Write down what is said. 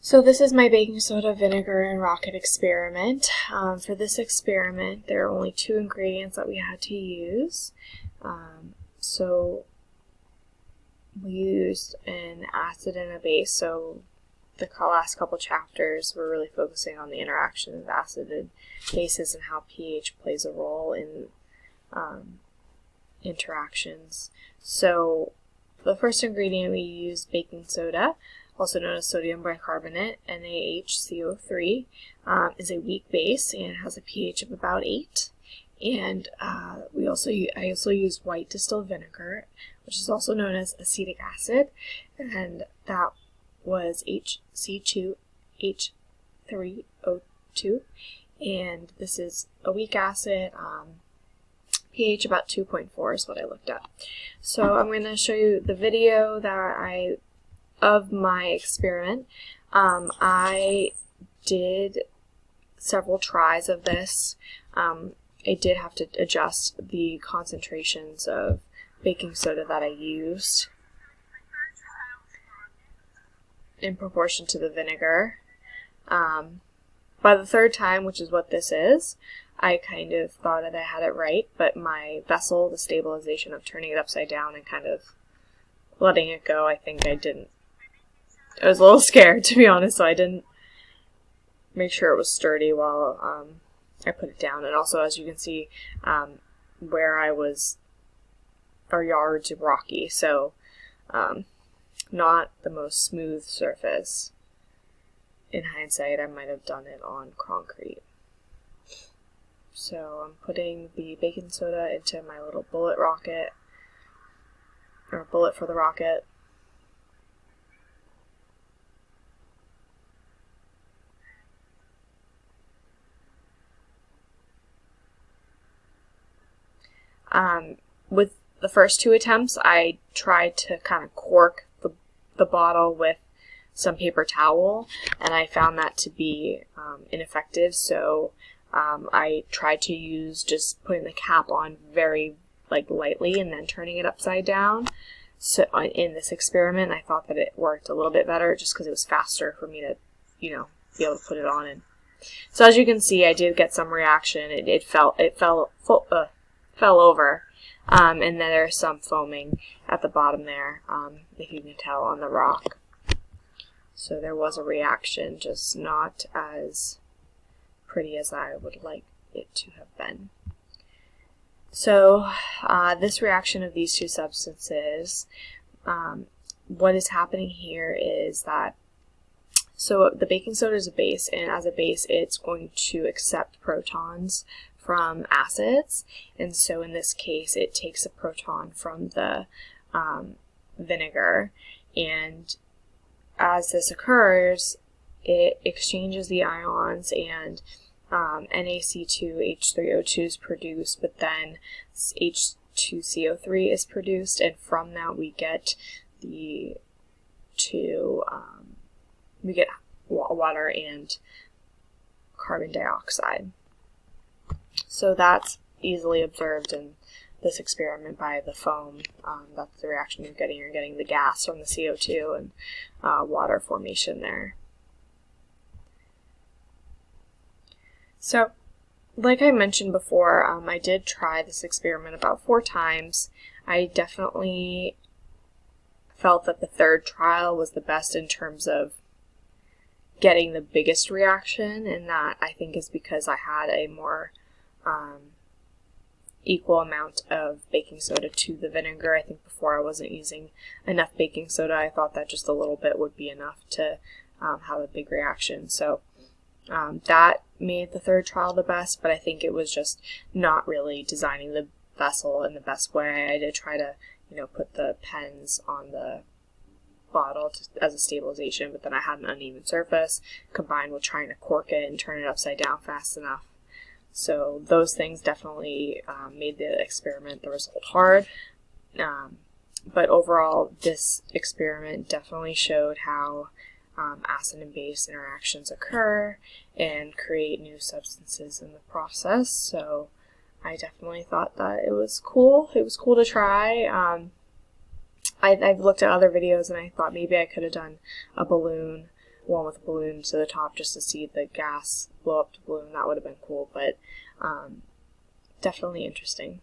So this is my baking soda, vinegar, and rocket experiment. For this experiment, there are only 2 ingredients that we had to use. So we used an acid and a base. So the last couple chapters were really focusing on the interaction of acid and bases and how pH plays a role in interactions. So the first ingredient we used, baking soda, also known as sodium bicarbonate, NaHCO3, is a weak base and has a pH of about 8. And I also used white distilled vinegar, which is also known as acetic acid, and that was HC2H3O2, and this is a weak acid. pH about 2.4 is what I looked at. So I'm going to show you the video of my experiment. I did several tries of this. I did have to adjust the concentrations of baking soda that I used in proportion to the vinegar. By the third time, which is what this is, I kind of thought that I had it right, but my vessel, the stabilization of turning it upside down and kind of letting it go, I think I didn't. I was a little scared, to be honest, so I didn't make sure it was sturdy while I put it down. And also, as you can see, where I was, our yard's rocky, so not the most smooth surface. In hindsight, I might have done it on concrete. So I'm putting the baking soda into my little bullet rocket, or bullet for the rocket. With the first 2 attempts, I tried to kind of cork the bottle with some paper towel, and I found that to be ineffective, so I tried to use just putting the cap on very lightly and then turning it upside down. So in this experiment, I thought that it worked a little bit better just because it was faster for me to, be able to put it on. And so as you can see, I did get some reaction. It fell over, and then there's some foaming at the bottom there, if you can tell, on the rock. So there was a reaction, just not as pretty as I would like it to have been. So this reaction of these 2 substances, what is happening here is that, so the baking soda is a base, and as a base it's going to accept protons from acids, and so in this case it takes a proton from the vinegar, and as this occurs it exchanges the ions, and NaC2H3O2 is produced, but then H2CO3 is produced, and from that we get we get water and carbon dioxide. So that's easily observed in this experiment by the foam. That's the reaction you're getting. You're getting the gas from the CO2 and water formation there. So, like I mentioned before, I did try this experiment about 4 times. I definitely felt that the third trial was the best in terms of getting the biggest reaction, and that I think is because I had a more equal amount of baking soda to the vinegar. I think before I wasn't using enough baking soda. I thought that just a little bit would be enough to have a big reaction. So that made the third trial the best, but I think it was just not really designing the vessel in the best way. I did try to, put the pens on the bottle as a stabilization, but then I had an uneven surface combined with trying to cork it and turn it upside down fast enough. So those things definitely made the experiment, the result, hard. But overall, this experiment definitely showed how acid and base interactions occur and create new substances in the process. So I definitely thought that it was cool. It was cool to try. I've looked at other videos and I thought maybe I could have done a balloon one with a balloon to the top just to see the gas blow up the balloon. That would have been cool, but definitely interesting.